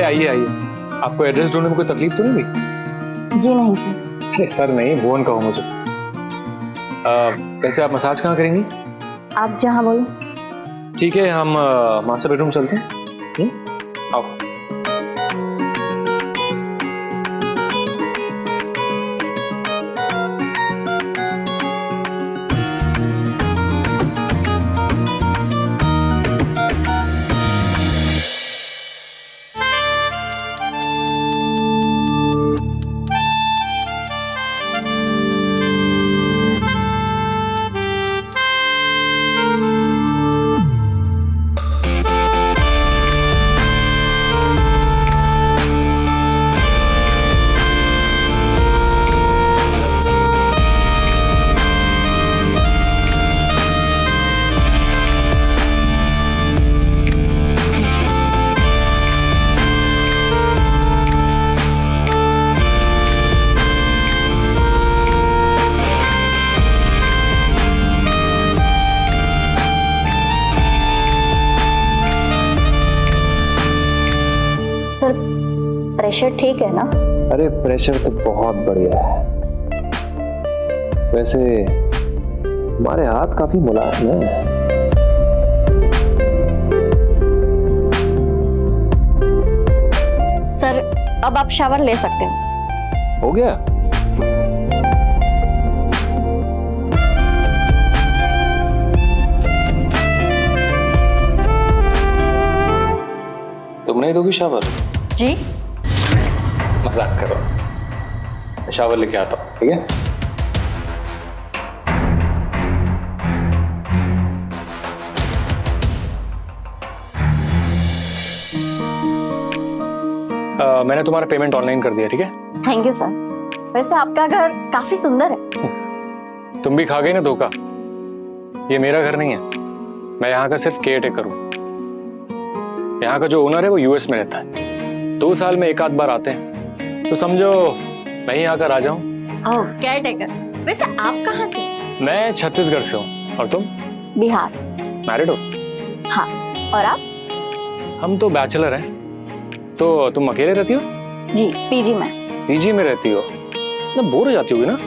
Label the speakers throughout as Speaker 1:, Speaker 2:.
Speaker 1: आइए आइए। आपको एड्रेस ढूंढने में कोई तकलीफ तो नहीं हुई?
Speaker 2: जी नहीं सर।
Speaker 1: अरे सर नहीं, भुवन कहो मुझे। वैसे आप मसाज कहाँ करेंगी?
Speaker 2: आप जहाँ बोलो।
Speaker 1: ठीक है, हम मास्टर बेडरूम चलते हैं। आओ।
Speaker 2: सर प्रेशर ठीक है ना?
Speaker 3: अरे प्रेशर तो बहुत बढ़िया है। वैसे हमारे हाथ काफी मुलायम है।
Speaker 2: सर अब आप शावर ले सकते हो।
Speaker 3: हो गया? तुम नहीं दोगी शावर?
Speaker 2: जी
Speaker 3: मजाक करो। मैं शावर लेके आता हूँ, ठीक है?
Speaker 1: मैंने तुम्हारा पेमेंट ऑनलाइन कर दिया, ठीक है?
Speaker 2: Thank you sir. वैसे आपका घर काफी सुंदर है।
Speaker 1: तुम भी खा गई ना धोखा। ये मेरा घर नहीं है, मैं यहाँ का सिर्फ केयर टेकर हूँ। यहाँ का जो ओनर है वो यूएस में रहता है, 2 साल में एक आध बार आते हैं, तो समझो मैं ही यहाँ का राजा हूँ।
Speaker 2: ओह केयर टेकर। वैसे आप कहाँ से?
Speaker 1: मैं छत्तीसगढ़ से हूँ। और तुम?
Speaker 2: बिहार।
Speaker 1: मैरिड हो?
Speaker 2: हाँ। और आप?
Speaker 1: हम तो बैचलर हैं। तो तुम अकेले रहती हो?
Speaker 2: जी पीजी में।
Speaker 1: पीजी में रहती हो ना? बोर हो जाती होगी ना?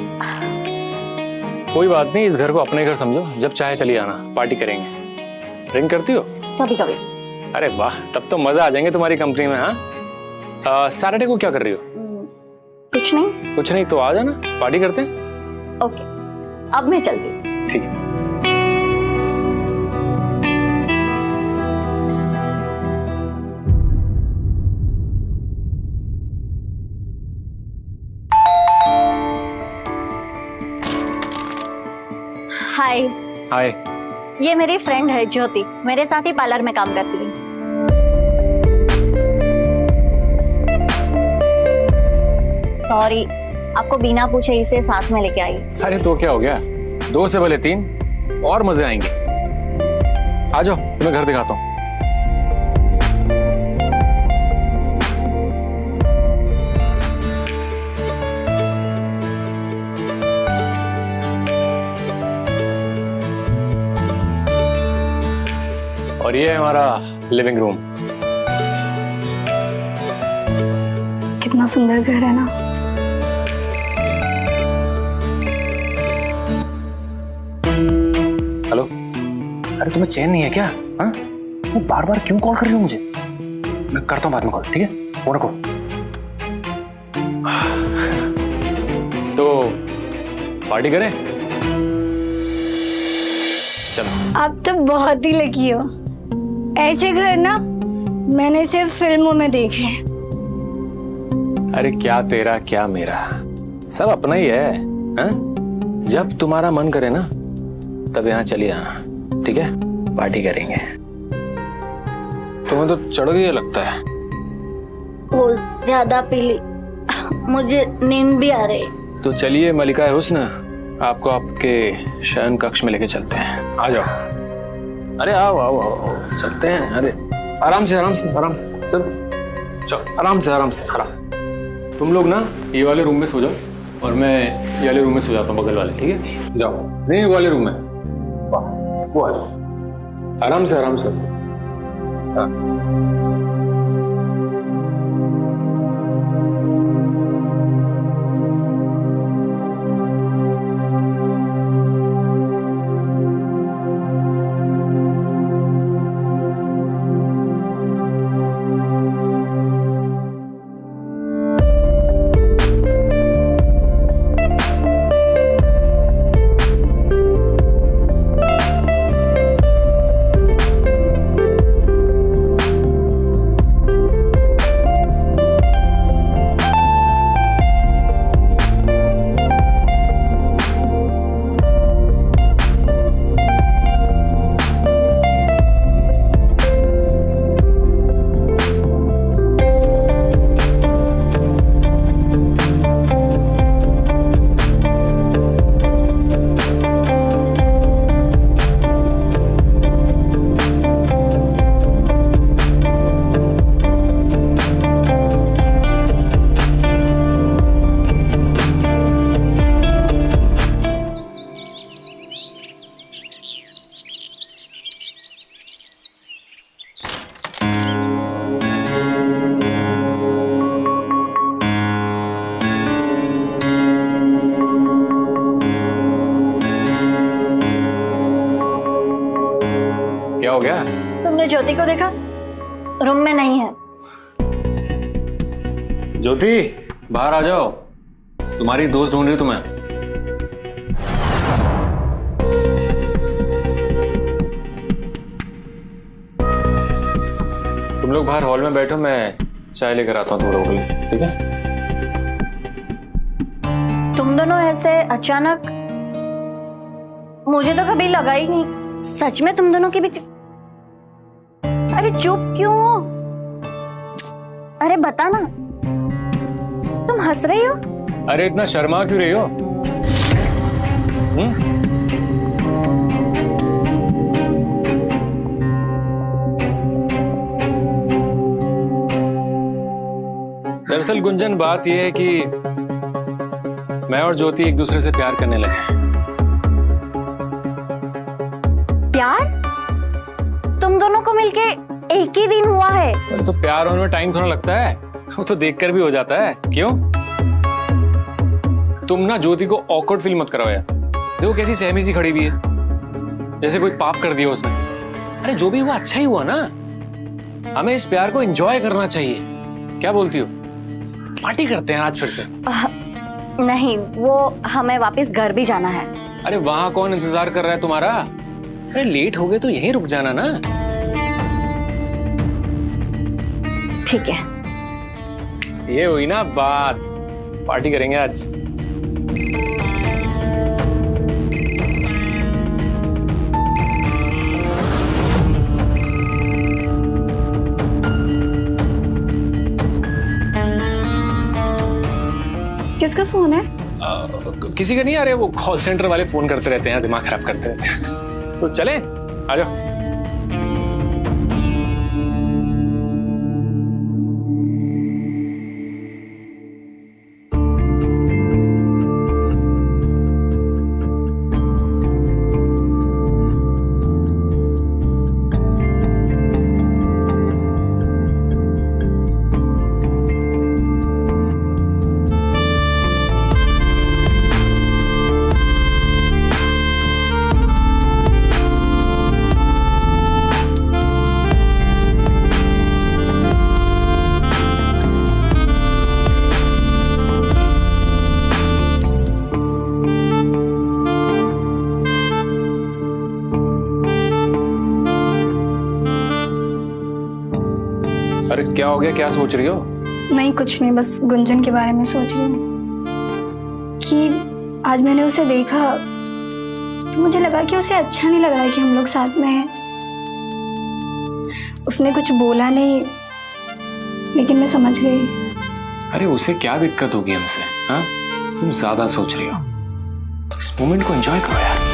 Speaker 1: कोई बात नहीं, इस घर को अपने घर समझो, जब चाहे चली आना, पार्टी करेंगे। ड्रिंक करती हो?
Speaker 2: कभी कभी।
Speaker 1: अरे वाह, तब तो मजा आ जाएंगे तुम्हारी कंपनी में। हाँ, सैटरडे को क्या कर रही हो?
Speaker 2: कुछ नहीं।
Speaker 1: कुछ नहीं तो आ जाना, पार्टी करते हैं।
Speaker 2: ओके अब मैं चलती हूँ।
Speaker 1: ठीक है।
Speaker 2: हाय।
Speaker 1: हाय।
Speaker 2: ये मेरी फ्रेंड है ज्योति, मेरे साथ ही पार्लर में काम करती है। सॉरी, आपको बिना पूछे इसे साथ में लेके आई।
Speaker 1: अरे तो क्या हो गया, 2 से भले 3 और मजे आएंगे। आ जाओ, तुम्हें घर दिखाता हूँ। और ये है हमारा लिविंग रूम।
Speaker 2: कितना सुंदर घर है ना?
Speaker 1: हेलो, अरे तुम्हें चैन नहीं है क्या? हाँ, वो बार बार क्यों कॉल कर रही हो मुझे? मैं करता हूँ बाद में कॉल, ठीक है? फोन रखो। तो पार्टी करें? चलो।
Speaker 4: आप तो बहुत ही लकी हो। ऐसे घर ना मैंने सिर्फ फिल्मों में देखे हैं।
Speaker 1: अरे क्या तेरा क्या मेरा, सब अपना ही है। हाँ? जब तुम्हारा मन करे ना तब यहाँ चलिए आना, ठीक है? पार्टी करेंगे। तुम्हें तो चढ़ गई लगता है।
Speaker 2: वो ज्यादा पी ली, मुझे नींद भी आ रही।
Speaker 1: तो चलिए मलिका हुस्न, आपको आपके शयन कक्ष में लेके चलते हैं। आ जाओ। अरे आओ आओ आओ, चलते हैं। अरे आराम से आराम से आराम से, चलो आराम से आराम से आराम। तुम लोग ना ये वाले रूम में सो जाओ और मैं ये वाले रूम में सो जाता हूँ, बगल वाले, ठीक है? जाओ। नहीं, ये वाले रूम में। वाह, वो आ जाओ। आराम से हाँ। क्या हो गया?
Speaker 2: तुमने ज्योति को देखा? रूम में नहीं है।
Speaker 1: ज्योति, बाहर आ जाओ, तुम्हारी दोस्त ढूंढ रही तुम्हें। तुम लोग बाहर हॉल में बैठो, मैं चाय लेकर आता हूँ तुम लोगों के लिए, ठीक है?
Speaker 2: तुम दोनों ऐसे अचानक, मुझे तो कभी लगा ही नहीं। सच में तुम दोनों के बीच। अरे चुप क्यों हो? अरे बता ना, तुम हंस रही हो?
Speaker 1: अरे इतना शर्मा क्यों रही हो? दरअसल गुंजन, बात यह है कि मैं और ज्योति एक दूसरे से प्यार करने लगे हैं।
Speaker 2: प्यार? तुम दोनों को मिलके एक ही दिन हुआ है।
Speaker 1: अरे तो प्यार होने में टाइम थोड़ा लगता है, वो तो देखकर भी हो जाता है। क्यों? तुम ना ज्योति को ऑकवर्ड फील मत कराओ यार। देखो कैसी सहमी सी खड़ी हुई है, जैसे कोई पाप कर दिया उसने। अरे जो भी हुआ अच्छा ही हुआ ना। हमें इस प्यार को एंजॉय करना चाहिए। क्या बोलती हो? पार्टी करते हैं आज फिर से।
Speaker 2: नहीं, वो हमें वापस घर भी जाना है।
Speaker 1: अरे वहां कौन इंतजार कर रहा है तुम्हारा? अरे लेट हो गए तो यहीं रुक जाना ना।
Speaker 2: ठीक है।
Speaker 1: ये हुई ना बात, पार्टी करेंगे आज।
Speaker 4: किसका फोन है?
Speaker 1: किसी का नहीं। अरे वो कॉल सेंटर वाले फोन करते रहते हैं, दिमाग खराब करते रहते हैं। तो चले, आ जाओ। अरे क्या हो गया? क्या सोच रही हो?
Speaker 4: नहीं कुछ नहीं, बस गुंजन के बारे में सोच रही हूँ कि आज मैंने उसे देखा तो मुझे लगा कि उसे अच्छा नहीं लग रहा है कि हम लोग साथ में हैं। उसने कुछ बोला नहीं, लेकिन मैं समझ गई।
Speaker 1: अरे उसे क्या दिक्कत होगी हमसे? हाँ, तुम ज्यादा सोच रही हो। इस मोमेंट को एंजॉय करो यार।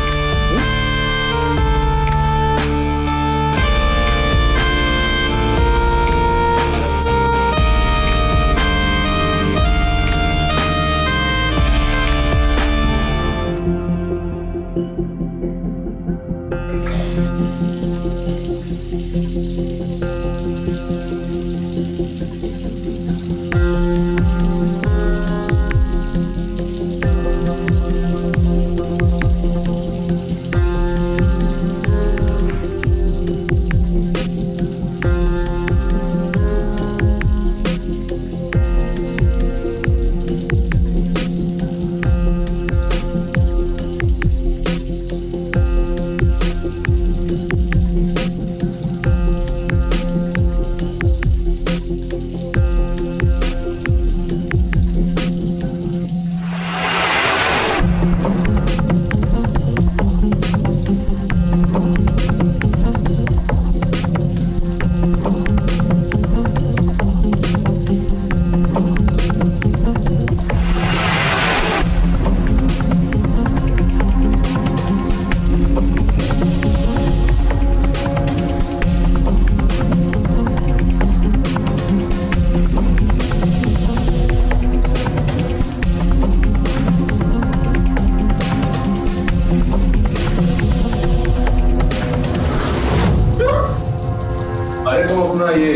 Speaker 1: अरे तुम अपना ये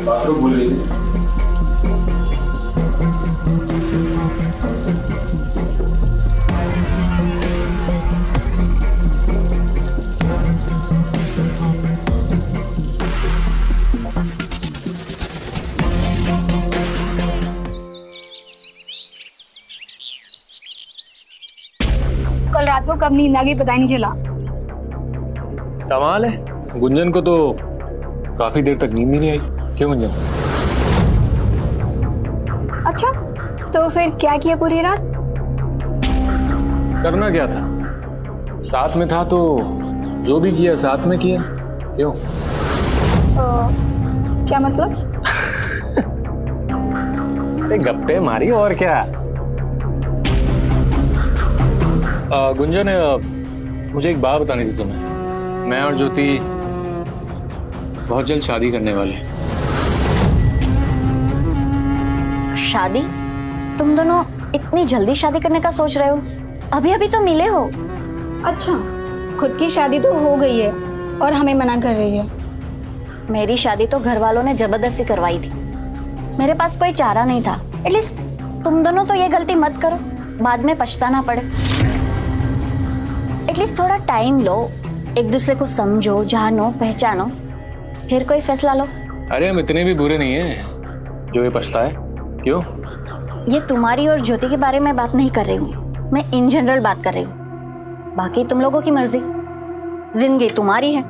Speaker 1: बाथरूम भूल गई थी।
Speaker 4: कब नींद आ गई पता ही नहीं चला।
Speaker 3: कमाल है, गुंजन को तो काफी देर तक नींद ही नहीं आई। क्यों गुंजन?
Speaker 4: अच्छा, तो फिर क्या किया पूरी रात?
Speaker 3: करना क्या था, साथ में था तो जो भी किया साथ में किया। क्यों?
Speaker 4: क्या मतलब?
Speaker 3: अरे गप्पे मारी और क्या।
Speaker 1: गुंजन, मुझे एक बात बतानी थी तुम्हें। मैं और ज्योति बहुत जल्द शादी करने वाले हैं।
Speaker 2: शादी? तुम दोनों इतनी जल्दी शादी करने का सोच रहे हो? अभी अभी तो मिले हो।
Speaker 4: अच्छा, खुद की शादी तो हो गई है और हमें मना कर रही है।
Speaker 2: मेरी शादी तो घर वालों ने जबरदस्ती करवाई थी। मेरे पास कोई चारा नहीं था। एटलीस्ट तुम दोनों तो ये गलती मत करो, बाद में पछताना पड़े। एटलीस्ट थोड़ा टाइम लो, एक दूसरे को समझो, जानो, पहचानो, फिर कोई फैसला लो।
Speaker 1: अरे हम इतने भी बुरे नहीं हैं जो ये पछताए। क्यों?
Speaker 2: ये तुम्हारी और ज्योति के बारे में बात नहीं कर रही हूँ, मैं इन जनरल बात कर रही हूँ। बाकी तुम लोगों की मर्जी, जिंदगी तुम्हारी है।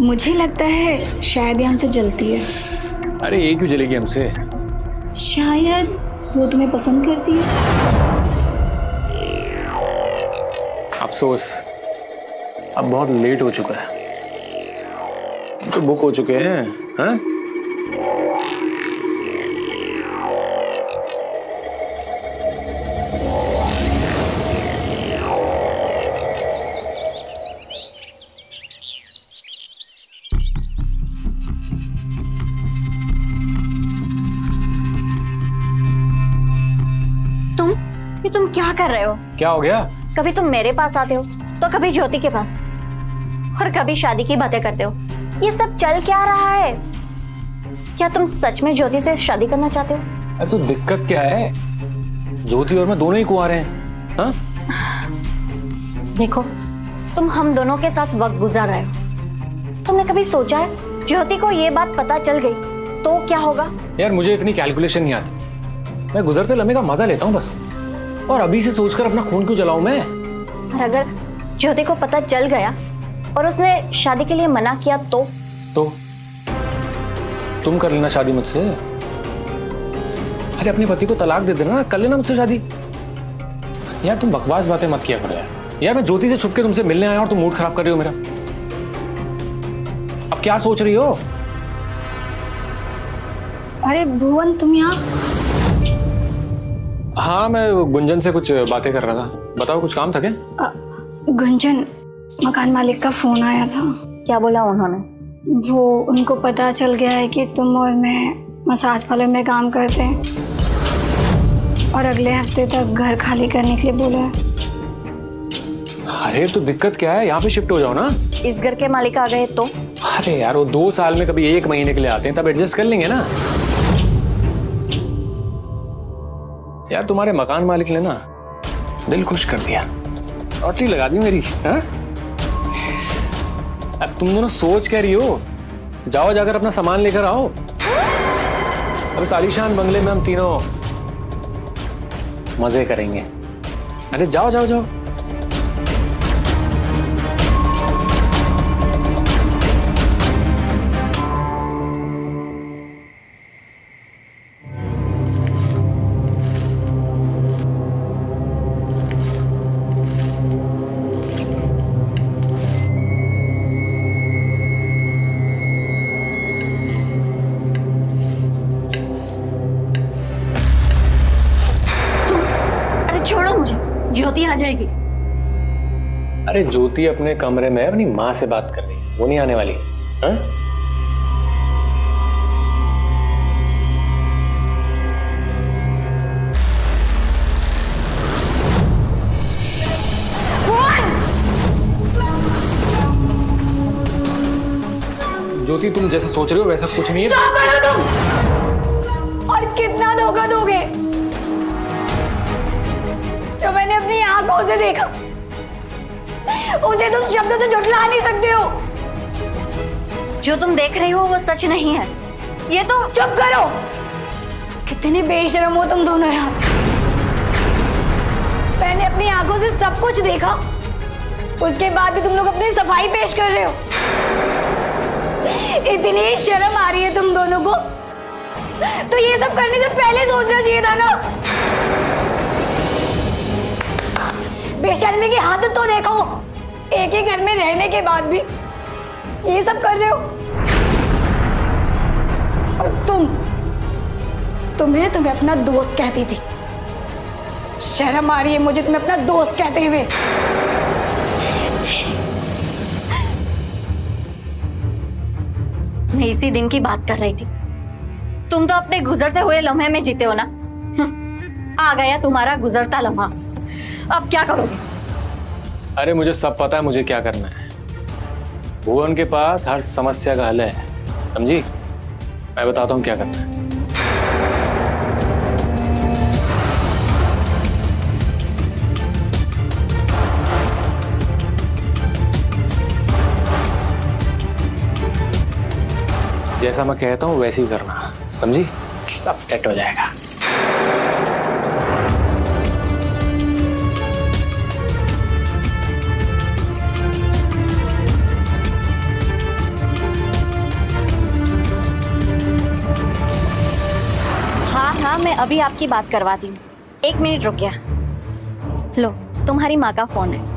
Speaker 4: मुझे लगता है शायद ये हमसे जलती है।
Speaker 1: अरे ये क्यों जलेगी हमसे?
Speaker 4: शायद वो तुम्हें पसंद करती है।
Speaker 1: अफसोस, अब बहुत लेट हो चुका है, तो बुक हो चुके हैं। हाँ?
Speaker 2: तुम क्या कर रहे हो?
Speaker 1: क्या हो गया?
Speaker 2: कभी तुम मेरे पास आते हो तो कभी ज्योति के पास, और कभी शादी की बातें करते हो। ये सब चल क्या रहा है? क्या तुम सच में ज्योति से शादी करना चाहते हो?
Speaker 1: अरे तो दिक्कत क्या है? ज्योति और मैं दोनों ही कुंवारे हैं। हाँ?
Speaker 2: देखो, तुम हम दोनों के साथ वक्त गुजार रहे हो। तुमने कभी सोचा है ज्योति को ये बात पता चल गई तो क्या होगा?
Speaker 1: यार मुझे इतनी कैलकुलेशन नहीं आती, मैं गुजरते लम्हे का मजा लेता हूँ बस। और अभी से सोचकर अपना खून क्यों जलाऊं मैं?
Speaker 2: और अगर ज्योति को पता चल गया और उसने शादी के लिए मना किया तो
Speaker 1: तुम कर लेना शादी मुझसे। अरे अपने पति को तलाक दे देना, कर लेना मुझसे शादी। यार तुम बकवास बातें मत किया करो यार मैं ज्योति से छुप के तुमसे मिलने आया और तुम मूड खराब कर रही हो मेरा। अब क्या सोच रही हो?
Speaker 4: अरे भुवन, तुम यहाँ?
Speaker 1: हाँ, मैं गुंजन से कुछ बातें कर रहा था। बताओ, कुछ काम था क्या?
Speaker 4: गुंजन, मकान मालिक का फोन आया था।
Speaker 2: क्या बोला उन्होंने?
Speaker 4: वो उनको पता चल गया है कि तुम और मैं मसाज पार्लर में काम करते हैं और अगले हफ्ते तक घर खाली करने के लिए बोला है।
Speaker 1: अरे तो दिक्कत क्या है, यहाँ पे शिफ्ट हो जाओ ना।
Speaker 2: इस घर के मालिक आ गए तो?
Speaker 1: अरे यार वो 2 साल में कभी 1 महीने के लिए आते हैं, तब एडजस्ट कर लेंगे ना। यार तुम्हारे मकान मालिक ने ना दिल खुश कर दिया, लॉटरी लगा दी मेरी। हाँ? अब तुम दोनों सोच क्या रही हो? जाओ, जाकर अपना सामान लेकर आओ। अब इस आलीशान बंगले में हम तीनों मजे करेंगे। अरे जाओ जाओ जाओ।
Speaker 2: छोड़ो मुझे, ज्योति आ जाएगी।
Speaker 1: अरे ज्योति अपने कमरे में अपनी माँ से बात कर रही है, वो नहीं आने वाली। हाँ? ज्योति तुम जैसा सोच रहे हो वैसा कुछ नहीं है।
Speaker 4: चुप करो तुम! और कितना धोखा दोगे? जो मैंने अपनी आंखों से देखा उसे तुम शब्दों से झुठला नहीं सकते हो।
Speaker 2: जो तुम देख रही हो वो सच नहीं है। ये तो
Speaker 4: चुप करो! कितने बेशरम हो तुम दोनों यार। मैंने अपनी आंखों से सब कुछ देखा, उसके बाद भी तुम लोग अपनी सफाई पेश कर रहे हो। इतनी शर्म आ रही है तुम दोनों को, तो ये सब करने से पहले सोचना चाहिए था ना। बेशर्मी की हद तो देखो, एक ही घर में रहने के बाद भी ये सब कर रहे हो। और तुम्हें अपना दोस्त कहती थी, शर्म आ रही है मुझे तुम्हें अपना दोस्त कहते हुए।
Speaker 2: मैं इसी दिन की बात कर रही थी। तुम तो अपने गुजरते हुए लम्हे में जीते हो ना। आ गया तुम्हारा गुजरता लम्हा, अब क्या करोगे?
Speaker 3: अरे मुझे सब पता है मुझे क्या करना है। भुवन के पास हर समस्या का हल है, समझी? मैं बताता हूँ क्या करना है। जैसा मैं कहता हूँ वैसे ही करना, समझी? सब सेट हो जाएगा।
Speaker 2: हाँ, मैं अभी आपकी बात करवाती हूँ। 1 मिनट रुकिए। लो, तुम्हारी माँ का फोन है।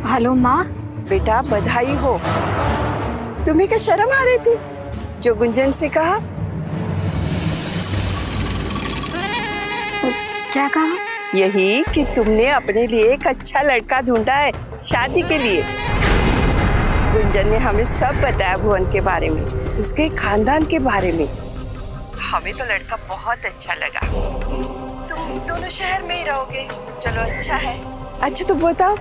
Speaker 4: हेलो माँ।
Speaker 5: बेटा बधाई हो। तुम्हें क्या शर्म आ रही थी जो गुंजन से कहा?
Speaker 4: क्या कहा?
Speaker 5: यही कि तुमने अपने लिए एक अच्छा लड़का ढूंढा है शादी के लिए। गुंजन ने हमें सब बताया भुवन के बारे में, उसके खानदान के बारे में। हमें तो लड़का बहुत अच्छा लगा। तुम दोनों शहर में ही रहोगे, चलो अच्छा है। अच्छा तो बताओ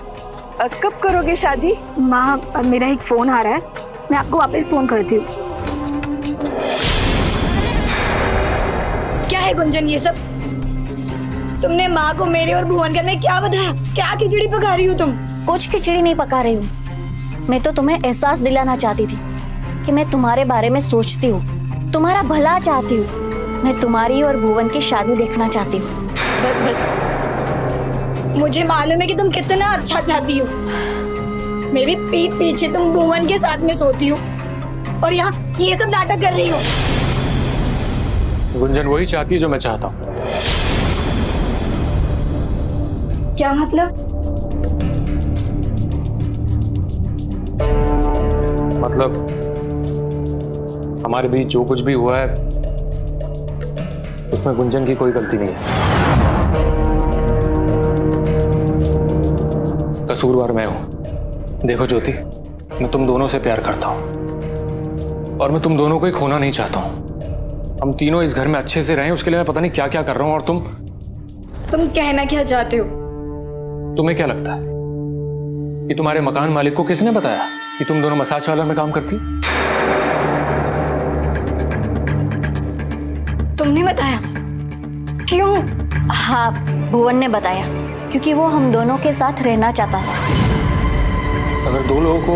Speaker 5: कब करोगे शादी?
Speaker 4: माँ मेरा एक फोन आ रहा है, मैं आपको वापस फोन करती हूँ। क्या है गुंजन ये सब? तुमने माँ को मेरे और भुवन के में क्या बताया? क्या खिचड़ी पका रही हो तुम?
Speaker 2: कुछ खिचड़ी नहीं पका रही हूँ, मैं तो तुम्हें एहसास दिलाना चाहती थी कि मैं तुम्हारे बारे में सोचती हूँ, तुम्हारा भला चाहती हूँ। मैं तुम्हारी और भुवन की शादी देखना चाहती हूँ।
Speaker 4: बस मुझे मालूम है कि तुम कितना अच्छा चाहती हो। मेरी पीठ पीछे तुम भुवन के साथ में सोती हो और यहाँ ये सब नाटक कर रही हो।
Speaker 3: गुंजन वही चाहती है जो मैं चाहता हूँ।
Speaker 4: क्या मतलब?
Speaker 3: हमारे बीच जो कुछ भी हुआ है उसमें गुंजन की कोई गलती नहीं है। कसूरवार मैं हूं। देखो ज्योति, मैं तुम दोनों से प्यार करता हूं और मैं तुम दोनों को ही खोना नहीं चाहता हूं। हम तीनों इस घर में अच्छे से रहें, उसके लिए मैं पता नहीं क्या क्या कर रहा हूं। और तुम
Speaker 4: कहना क्या चाहते हो?
Speaker 3: तुम्हें क्या लगता है कि तुम्हारे मकान मालिक को किसने बताया कि तुम दोनों मसाज वाला में काम करती?
Speaker 4: तुमने बताया? क्यों?
Speaker 2: हाँ, भुवन ने बताया, क्योंकि वो हम दोनों के साथ रहना चाहता था।
Speaker 3: अगर दो लोगों को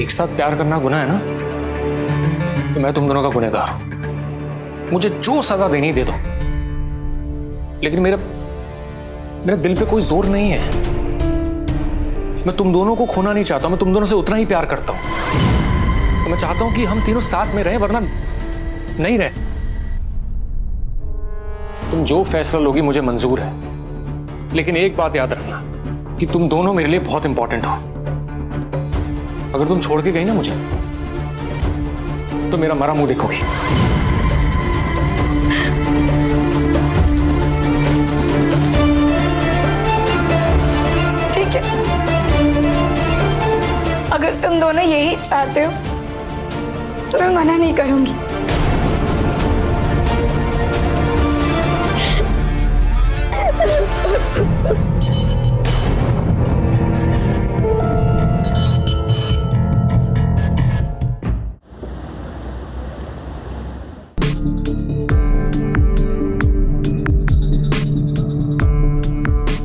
Speaker 3: एक साथ प्यार करना गुनाह है ना, तो मैं तुम दोनों का गुनहगार हूं। मुझे जो सजा देनी दे दो, लेकिन मेरे दिल पे कोई जोर नहीं है। मैं तुम दोनों को खोना नहीं चाहता, मैं तुम दोनों से उतना ही प्यार करता हूं। तो मैं चाहता हूं कि हम तीनों साथ में रहें, वरना नहीं रहे। तुम जो फैसला लोगी मुझे मंजूर है, लेकिन एक बात याद रखना कि तुम दोनों मेरे लिए बहुत इंपॉर्टेंट हो। अगर तुम छोड़ के गई ना मुझे, तो मेरा मरा मुंह देखोगी।
Speaker 4: ठीक है, अगर तुम दोनों यही चाहते हो तो मैं मना नहीं करूंगी।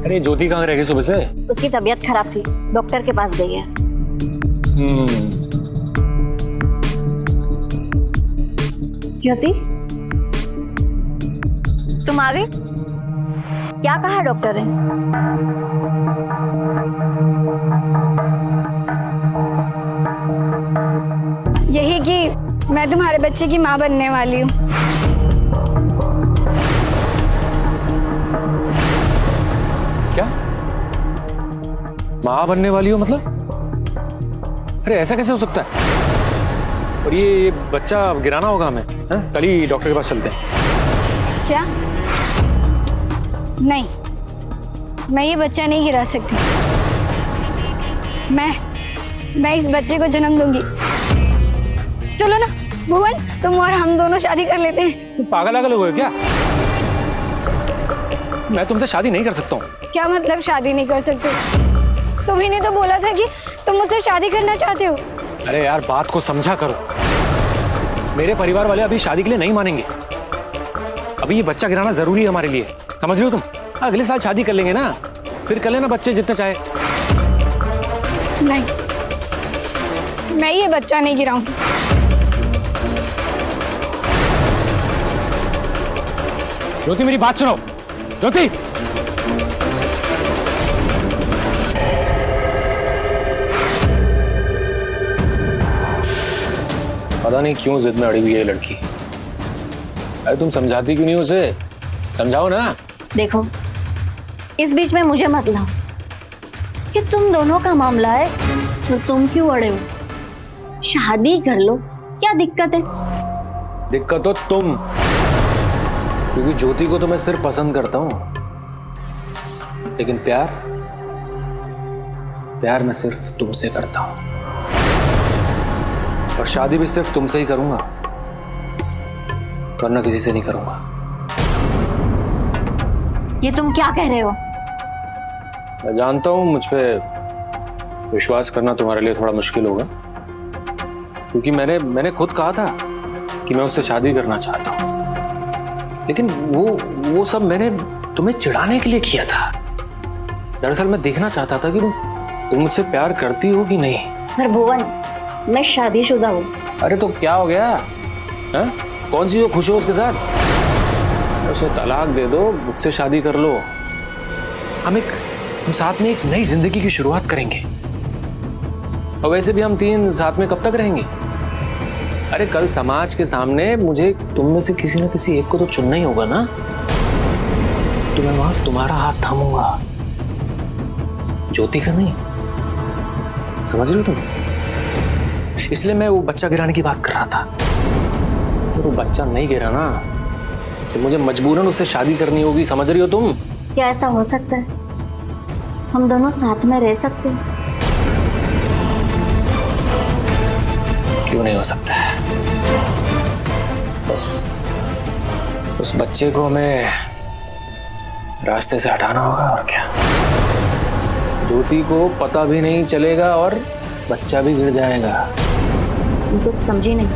Speaker 3: अरे ज्योति कहाँ रह गई सुबह से?
Speaker 2: उसकी तबीयत खराब थी, डॉक्टर के पास गई है। ज्योति, तुम आ गई? क्या कहा डॉक्टर ने?
Speaker 4: यही कि मैं तुम्हारे बच्चे की माँ बनने वाली हूँ।
Speaker 3: क्या? माँ बनने वाली हो मतलब? अरे ऐसा कैसे हो सकता है? और ये बच्चा गिराना होगा हमें, हैं? कल ही डॉक्टर के पास चलते हैं।
Speaker 4: क्या? नहीं, मैं ये बच्चा नहीं गिरा सकती। मैं इस बच्चे को जन्म दूंगी। चलो ना भुवन, तुम और हम दोनों शादी कर लेते हैं।
Speaker 3: तुम पागल आगल हो गए क्या? मैं तुमसे शादी नहीं कर सकता हूँ।
Speaker 4: क्या मतलब शादी नहीं कर सकते? तुम ही ने तो बोला था कि तुम मुझसे शादी करना चाहते हो।
Speaker 3: अरे यार बात को समझा करो। मेरे परिवार वाले अभी शादी के लिए नहीं मानेंगे। अभी ये बच्चा गिराना जरूरी है हमारे लिए, समझ रहे हो तुम? अगले साल शादी कर लेंगे ना, फिर कर लेना बच्चे जितने चाहे।
Speaker 4: नहीं, मैं ये बच्चा नहीं गिराऊंगी।
Speaker 3: ज्योति मेरी बात सुनो। ज्योति,
Speaker 1: पता नहीं क्यों जिद में अड़ी हुई है ये लड़की। अरे तुम समझाती क्यों नहीं उसे? समझाओ ना।
Speaker 2: देखो, इस बीच में मुझे मत लाओ। कि तुम दोनों का मामला है तो तुम क्यों अड़े हो? शादी कर लो, क्या दिक्कत है?
Speaker 1: दिक्कत तो तुम, क्योंकि ज्योति को तो मैं सिर्फ पसंद करता हूं, लेकिन प्यार मैं सिर्फ तुमसे करता हूं, और शादी भी सिर्फ तुमसे ही करूंगा, वरना किसी से नहीं करूंगा।
Speaker 2: ये तुम क्या कह रहे हो?
Speaker 1: मैं जानता हूं मुझ पे विश्वास करना तुम्हारे लिए थोड़ा मुश्किल होगा, क्योंकि मैंने खुद कहा था कि मैं उससे शादी करना चाहता हूं, लेकिन वो सब मैंने तुम्हें चिढ़ाने के लिए किया था। दरअसल मैं देखना चाहता था कि तुम मुझसे प्यार करती हो कि नहीं।
Speaker 2: पर भुवन, मैं शादीशुदा हूँ।
Speaker 1: अरे तो क्या हो गया? हा? कौन सी हो खुश हो उसके साथ? उसे तलाक दे दो, मुझसे शादी कर लो। हम साथ में एक नई जिंदगी की शुरुआत करेंगे, और वैसे भी हम तीन साथ में कब तक रहेंगे? अरे कल समाज के सामने मुझे तुम में से किसी न किसी एक को तो चुनना ही होगा ना। तो मैं वहां तुम्हारा हाथ थामूंगा, ज्योति का नहीं। समझ रहे हो तुम? इसलिए मैं वो बच्चा गिराने की बात कर रहा था। तो वो बच्चा नहीं गिरा ना, तो मुझे मजबूरन उससे शादी करनी होगी। समझ रही हो तुम?
Speaker 2: क्या ऐसा हो सकता है? हम दोनों साथ में रह सकते हैं?
Speaker 1: क्यों नहीं हो सकता है? बस उस बच्चे को हमें रास्ते से हटाना होगा, और क्या। ज्योति को पता भी नहीं चलेगा और बच्चा भी गिर जाएगा।
Speaker 2: तुम कुछ समझी नहीं।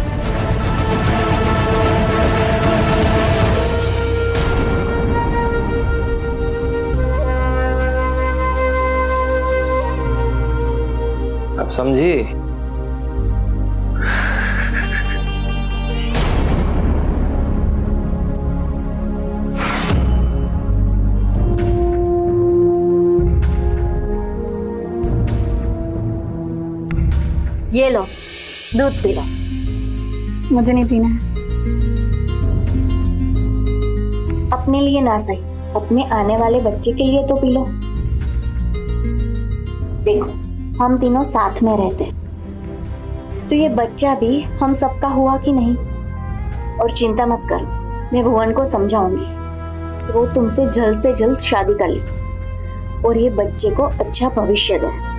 Speaker 1: अब समझी?
Speaker 2: ये लो, दूध पी लो।
Speaker 4: मुझे नहीं पीना है।
Speaker 2: अपने लिए ना सही, अपने आने वाले बच्चे के लिए तो पी लो। देखो, हम तीनों साथ में रहते हैं, तो ये बच्चा भी हम सबका हुआ कि नहीं। और चिंता मत करो, मैं भुवन को समझाऊंगी कि वो तुमसे जल्द से जल्द शादी कर ले और ये बच्चे को अच्छा भविष्य दे।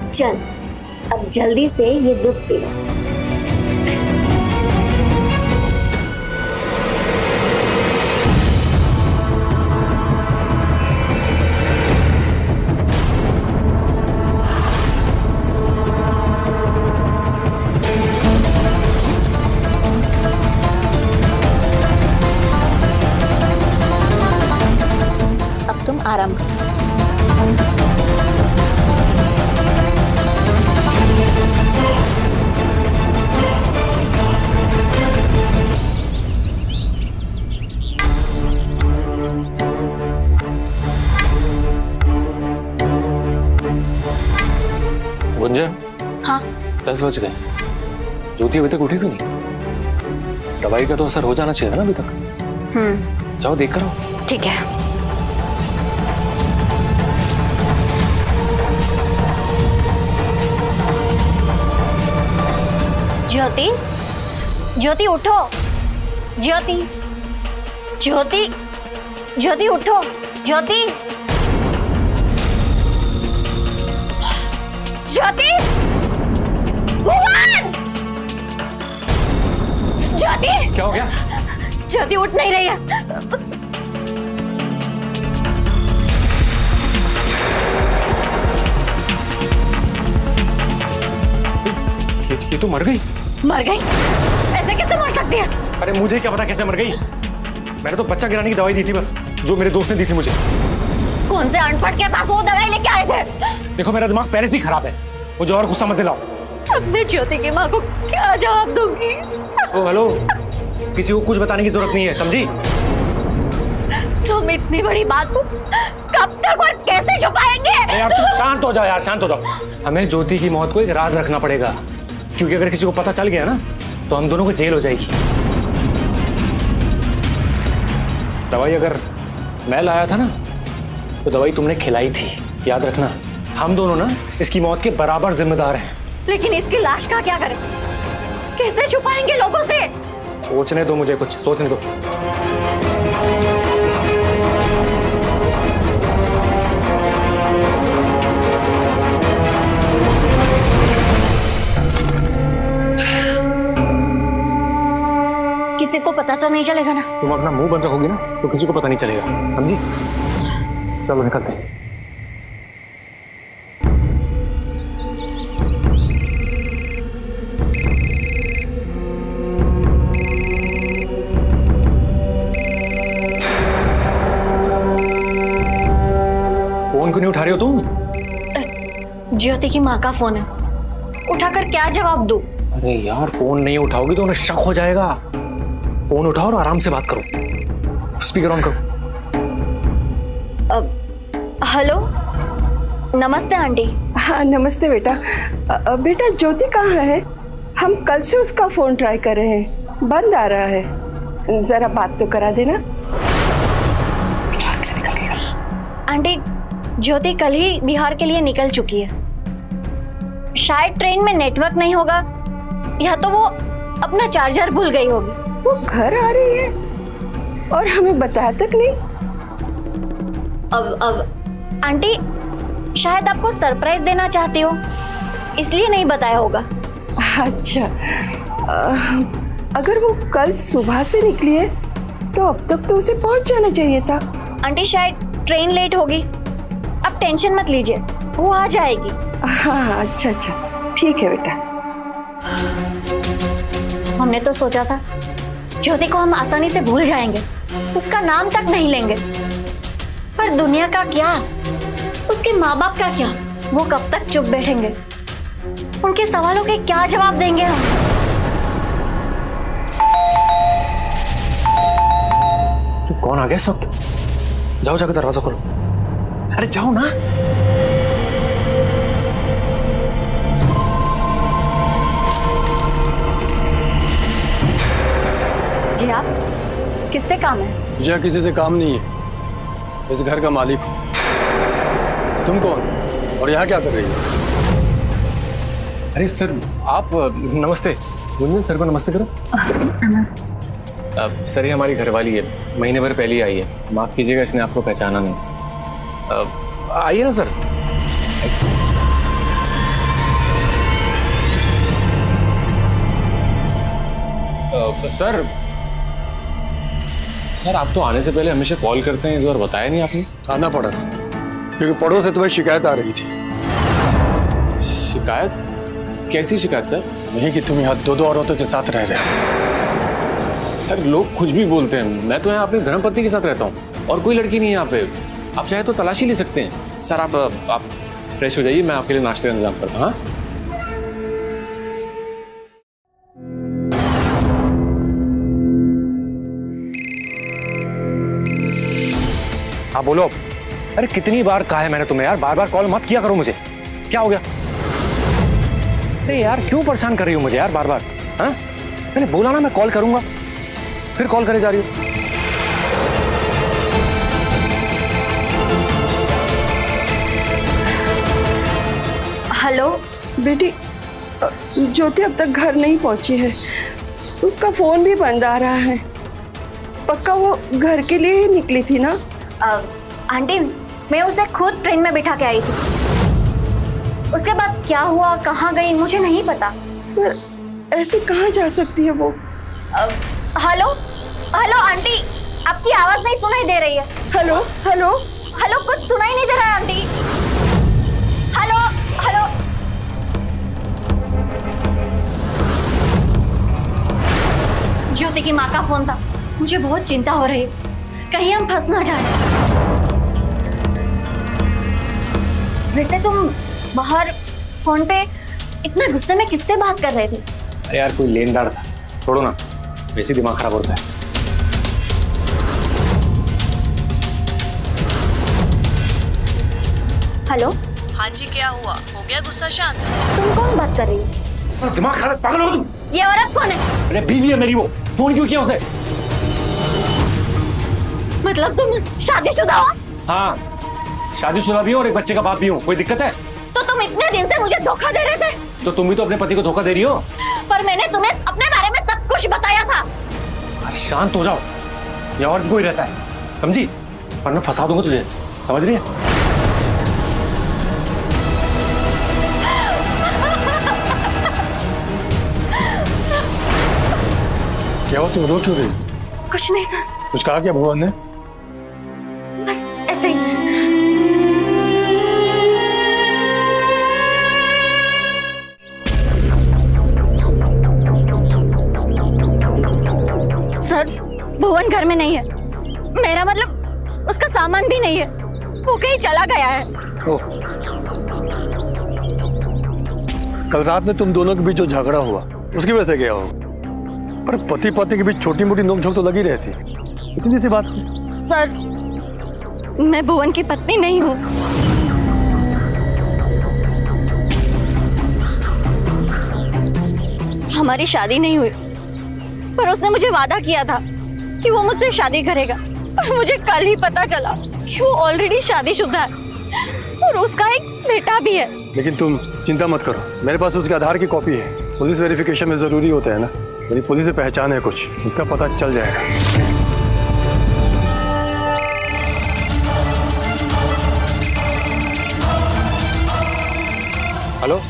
Speaker 2: चल, अब जल्दी से ये दूध पी लो। अब तुम आराम करो।
Speaker 3: 10 बज गए, ज्योति अभी तक उठी क्यों नहीं? दवाई का तो असर हो जाना चाहिए ना अभी तक। जाओ देख कर आओ।
Speaker 2: ठीक है। ज्योति, ज्योति उठो। ज्योति, ज्योति, ज्योति उठो। ज्योति, ज्योति, भुवन! ज्योति,
Speaker 3: क्या हो गया?
Speaker 2: ज्योति उठ नहीं रही है।
Speaker 3: ये तो मर गई।
Speaker 2: मर गई? ऐसे कैसे मर सकती है?
Speaker 3: अरे मुझे क्या पता कैसे मर गई। मैंने तो बच्चा गिराने की दवाई दी थी बस, जो मेरे दोस्त ने दी थी मुझे।
Speaker 2: कौन से अनपढ़ के पास वो दवाई लेके आए थे?
Speaker 3: देखो मेरा दिमाग पहले से ही खराब है, मुझे और गुस्सा मत दिलाओ।
Speaker 2: अब मैं ज्योति की माँ को क्या जवाब दूंगी?
Speaker 3: ओ हेलो, किसी को कुछ बताने की जरूरत नहीं है, समझी?
Speaker 2: तुम इतनी बड़ी बात को कब तक और कैसे छुपाएंगे?
Speaker 3: यार तुम शांत हो जाओ यार, शांत हो जाओ। हमें ज्योति की मौत को एक राज रखना पड़ेगा, क्योंकि अगर किसी को पता चल गया ना तो हम दोनों को जेल हो जाएगी। दवाई अगर मैं लाया था ना तो दवाई तुमने खिलाई थी, याद रखना। हम दोनों ना इसकी मौत के बराबर जिम्मेदार हैं।
Speaker 2: लेकिन इसकी लाश का क्या करें? कैसे छुपाएंगे लोगों से?
Speaker 3: सोचने दो मुझे, कुछ सोचने दो।
Speaker 2: किसी को पता तो नहीं चलेगा ना?
Speaker 3: तुम अपना मुंह बंद रखोगी ना तो किसी को पता नहीं चलेगा, समझी? चलो निकलते हैं। फोन क्यों नहीं उठा रही हो तुम?
Speaker 2: ज्योति की माँ का फोन है, उठाकर क्या जवाब दूं?
Speaker 3: अरे यार फोन नहीं उठाओगी तो उन्हें शक हो जाएगा। फोन उठाओ और आराम से बात करो, स्पीकर ऑन करो।
Speaker 2: हेलो, नमस्ते आंटी।
Speaker 5: हाँ नमस्ते बेटा। बेटा ज्योति कहाँ है? हम कल से उसका फोन ट्राई कर रहे हैं, बंद आ रहा है। जरा बात तो करा देना।
Speaker 2: आंटी, ज्योति कल ही बिहार के लिए निकल चुकी है। शायद ट्रेन में नेटवर्क नहीं होगा, या तो वो अपना चार्जर भूल गई होगी।
Speaker 5: वो घर आ रही है और हमें बताया तक नहीं।
Speaker 2: अब आंटी, शायद आपको सरप्राइज देना चाहती हो, इसलिए नहीं बताया होगा।
Speaker 5: अच्छा, अगर वो कल सुबह से निकली है तो अब तक तो उसे पहुंच जाना चाहिए था।
Speaker 2: आंटी शायद ट्रेन लेट होगी, अब टेंशन मत लीजिए, वो आ जाएगी।
Speaker 5: हाँ अच्छा अच्छा, ठीक है बेटा।
Speaker 2: हमने तो सोचा था ज्योति को हम आसानी से भूल जाएंगे, उसका नाम तक नहीं लेंगे, पर दुनिया का क्या, उसके माँ बाप का क्या, वो कब तक चुप बैठेंगे? उनके सवालों के क्या जवाब देंगे हम?
Speaker 3: तो कौन आ गया इस वक्त? जाओ जाकर दरवाजा खोलो। अरे जाओ ना।
Speaker 2: जी आप किससे काम है?
Speaker 6: मुझे किसी से काम नहीं है, इस घर का मालिक हूँ। तुम कौन और यहाँ क्या कर रही हो?
Speaker 3: अरे सर आप, नमस्ते। गुंजन सर को नमस्ते करो। सर ये हमारी घरवाली है, महीने भर पहले आई है, माफ कीजिएगा इसने आपको पहचाना नहीं। आइए ना सर। सर आप तो आने से पहले हमेशा कॉल करते हैं, इस बार बताया नहीं आपने।
Speaker 6: आना पड़ा क्योंकि पड़ोस से तुम्हें शिकायत आ रही थी।
Speaker 3: शिकायत? कैसी शिकायत सर?
Speaker 6: नहीं कि तुम यहाँ दो औरतों के साथ रह रहे हो।
Speaker 3: सर लोग कुछ भी बोलते हैं, मैं तो यहाँ अपनी धर्मपत्नी के साथ रहता हूँ और कोई लड़की नहीं है यहाँ पे। आप चाहे तो तलाशी ले सकते हैं। सर आप फ्रेश हो जाइए, मैं आपके लिए नाश्ते का इंतजाम करता हूँ। हाँ बोलो। अरे कितनी बार कहा है मैंने तुम्हें यार, बार बार कॉल मत किया करो मुझे। क्या हो गया? अरे यार क्यों परेशान कर रही हो मुझे यार बार बार? हाँ, मैंने बोला ना मैं कॉल करूंगा, फिर कॉल करे जा रही हो।
Speaker 2: हेलो
Speaker 5: बेटी, ज्योति अब तक घर नहीं पहुंची है। उसका फोन भी बंद आ रहा है। पक्का वो घर के लिए ही निकली थी ना?
Speaker 2: आंटी, मैं उसे खुद ट्रेन में बिठा के आई थी। उसके बाद क्या हुआ, कहाँ गई, मुझे नहीं पता।
Speaker 5: पर ऐसे कहाँ जा सकती है वो?
Speaker 2: हेलो हेलो आंटी, आपकी आवाज नहीं सुनाई दे रही है।
Speaker 5: हेलो हेलो
Speaker 2: हेलो, कुछ सुनाई नहीं दे रहा है आंटी। Hello hello. ज्योति की माँ का फोन था। मुझे बहुत चिंता हो रही है, कहीं हम फंस ना जाए। वैसे तुम बाहर फोन पे इतना गुस्से में किससे बात कर रहे थे?
Speaker 3: अरे यार कोई लेनदार था, छोड़ो ना, वैसे ही दिमाग खराब होता है।
Speaker 2: हेलो।
Speaker 7: हाँ जी, क्या हुआ? हो गया गुस्सा शांत?
Speaker 2: तुम कौन बात कर रही हो?
Speaker 3: दिमाग खराब, पागल हो तुम?
Speaker 2: ये औरत कौन है?
Speaker 3: अरे बीवी है मेरी वो, फोन क्यों किया उसे?
Speaker 2: मतलब तुम शादीशुदा हो?
Speaker 3: हाँ, शादीशुदा भी हूँ और एक बच्चे का बाप भी हूँ। कोई दिक्कत है?
Speaker 2: तो तुम इतने दिन से मुझे धोखा दे रहे थे।
Speaker 3: तो तुम भी तो अपने पति को धोखा दे रही हो।
Speaker 2: पर मैंने तुम्हें अपने बारे में सब कुछ बताया था।
Speaker 3: अरे शांत हो जाओ, ये और कोई रहता है, समझी? वरना फंसा दूंगा तुझे, समझ रही है?
Speaker 6: क्या हो, तुम रो क्यों रही?
Speaker 2: कुछ नहीं सर,
Speaker 6: कुछ कहा क्या भुवन ने?
Speaker 2: बस ऐसे ही। सर, भुवन घर में नहीं है। मेरा मतलब उसका सामान भी नहीं है, वो कहीं चला गया है।
Speaker 6: ओह, कल रात में तुम दोनों के बीच जो झगड़ा हुआ उसकी वजह से गया हो। पर पति पत्नी के बीच छोटी मोटी नोकझोंक तो लगी रहती, इतनी सी बात।
Speaker 2: सर, मैं भुवन की पत्नी नहीं हूँ। हमारी शादी नहीं हुई, पर उसने मुझे वादा किया था कि वो मुझसे शादी करेगा। पर मुझे कल ही पता चला कि वो ऑलरेडी शादीशुदा है और उसका एक बेटा भी है।
Speaker 6: लेकिन तुम चिंता मत करो, मेरे पास उसके आधार की कॉपी है। पुलिस वेरिफिकेशन में जरूरी होता है ना, मेरी पुलिस से पहचान है कुछ, उसका पता चल जाएगा।
Speaker 3: हेलो।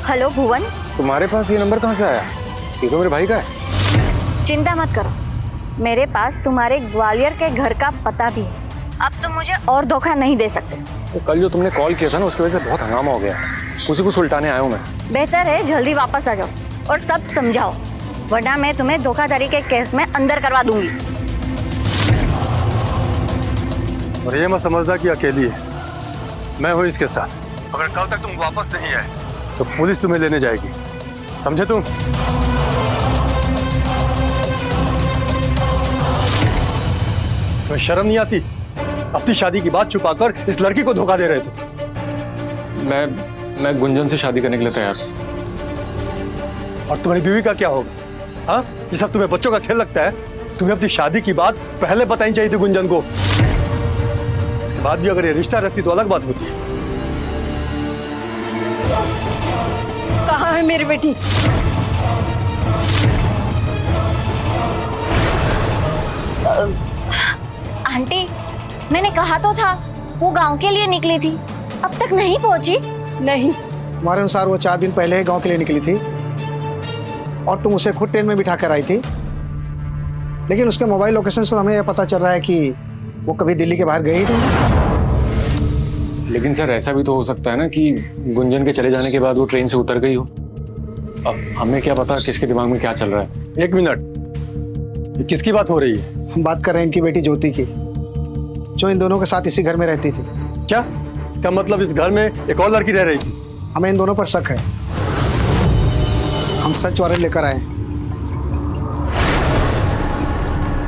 Speaker 2: हेलो भुवन,
Speaker 3: तुम्हारे पास ये नंबर कहाँ से आया? ये तो मेरे भाई का है।
Speaker 2: चिंता मत करो, मेरे पास तुम्हारे ग्वालियर के घर का पता भी है। अब तुम मुझे और धोखा नहीं दे सकते।
Speaker 3: तो कल जो तुमने कॉल किया था ना, उसकी वजह से बहुत हंगामा हो गया, उसी को सुलटाने आया हूँ मैं।
Speaker 2: बेहतर है जल्दी वापस आ जाओ और सब समझाओ, वरना मैं तुम्हें धोखाधड़ी के केस में अंदर करवा दूंगी।
Speaker 6: और ये मत समझना कि अकेली है, मैं हूँ इसके साथ। अगर कल तक तुम वापस नहीं आए तो पुलिस तुम्हें लेने जाएगी, समझे तुम? तुम्हें शर्म नहीं आती? अपनी शादी की बात छुपाकर इस लड़की को धोखा दे रहे थे।
Speaker 3: मैं गुंजन से शादी करने के लिए तैयार।
Speaker 6: और तुम्हारी बीवी का क्या होगा? हाँ, ये सब तुम्हें बच्चों का खेल लगता है? तुम्हें अपनी शादी की बात पहले बतानी चाहिए थी गुंजन को। इसके बाद भी अगर ये रिश्ता रखती तो अलग बात होती।
Speaker 5: कहाँ है मेरी बेटी?
Speaker 2: आंटी, मैंने कहा तो था वो गांव के लिए निकली थी, अब तक नहीं पहुंची।
Speaker 5: नहीं,
Speaker 8: हमारे अनुसार वो 4 दिन पहले ही गांव के लिए निकली थी और तुम उसे खुद ट्रेन में बिठा कर आई थी। लेकिन उसके मोबाइल लोकेशन से हमें यह पता चल रहा है कि वो कभी दिल्ली के बाहर गई नहीं।
Speaker 3: लेकिन सर ऐसा भी तो हो सकता है ना कि गुंजन के चले जाने के बाद वो ट्रेन से उतर गई हो। अब हमें क्या पता किसके दिमाग में क्या चल रहा है।
Speaker 6: एक मिनट, ये किसकी बात हो रही है?
Speaker 8: हम बात कर रहे हैं इनकी बेटी ज्योति की, जो इन दोनों के साथ इसी घर में रहती थी।
Speaker 6: क्या इसका मतलब इस घर में एक और लड़की रह रही थी?
Speaker 8: हमें इन दोनों पर शक है, हम सर्च वारंट लेकर आए हैं।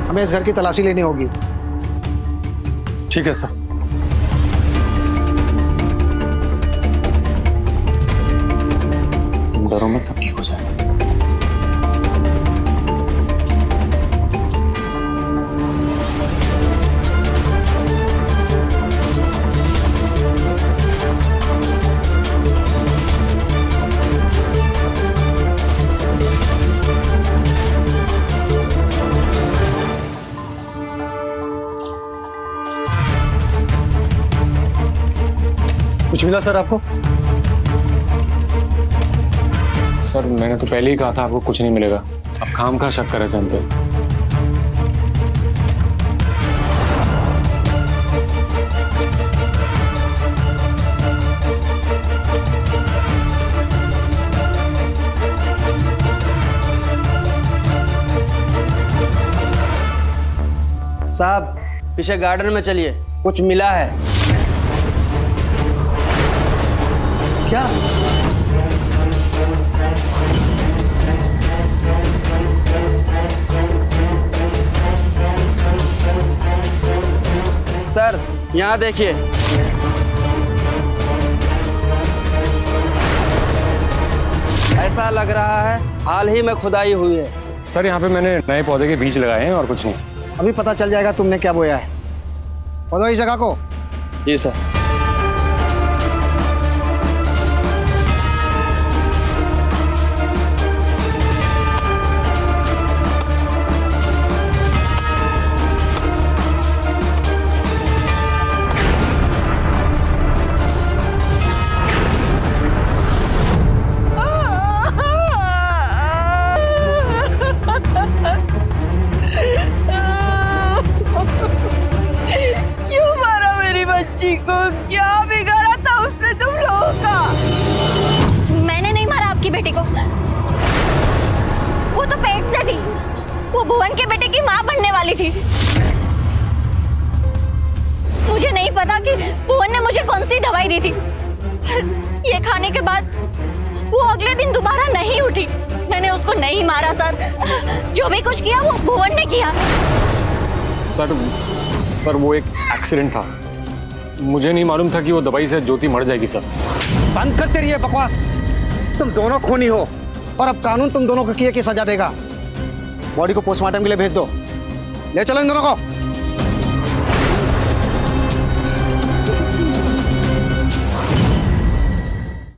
Speaker 8: हमें इस घर की तलाशी लेनी होगी।
Speaker 6: ठीक है सर।
Speaker 3: डरो मत, सब ठीक हो जाएगा।
Speaker 6: कुछ मिला सर आपको?
Speaker 3: सर मैंने तो पहले ही कहा था आपको कुछ नहीं मिलेगा, अब खाम खा शक कर रहे थे हम पे।
Speaker 9: साहब पीछे गार्डन में चलिए, कुछ मिला है।
Speaker 8: क्या?
Speaker 9: सर यहाँ देखिए। ऐसा लग रहा है हाल ही में खुदाई हुई है।
Speaker 3: सर यहाँ पे मैंने नए पौधे के बीज लगाए हैं और कुछ नहीं।
Speaker 8: अभी पता चल जाएगा तुमने क्या बोया है। बोलो इस जगह को।
Speaker 9: जी सर।
Speaker 5: को क्या बिगाड़ा था उसने तुम लोगों का?
Speaker 2: मैंने नहीं मारा आपकी बेटी को, वो तो पेट से थी, वो भुवन के बेटे की माँ बनने वाली थी। मुझे नहीं पता कि भुवन ने मुझे कौन सी दवाई दी थी, पर ये खाने के बाद वो अगले दिन दोबारा नहीं उठी। मैंने उसको नहीं मारा सर, जो भी कुछ किया वो भुवन ने किया।
Speaker 3: सर वो एक एक्सीडेंट था, मुझे नहीं मालूम था कि वो दवाई से ज्योति मर जाएगी। सर
Speaker 8: बंद करते रहिए बकवास। तुम दोनों खूनी हो और अब कानून तुम दोनों को किए की सजा देगा। बॉडी को पोस्टमार्टम के लिए भेज दो। ले चलो इन दोनों को।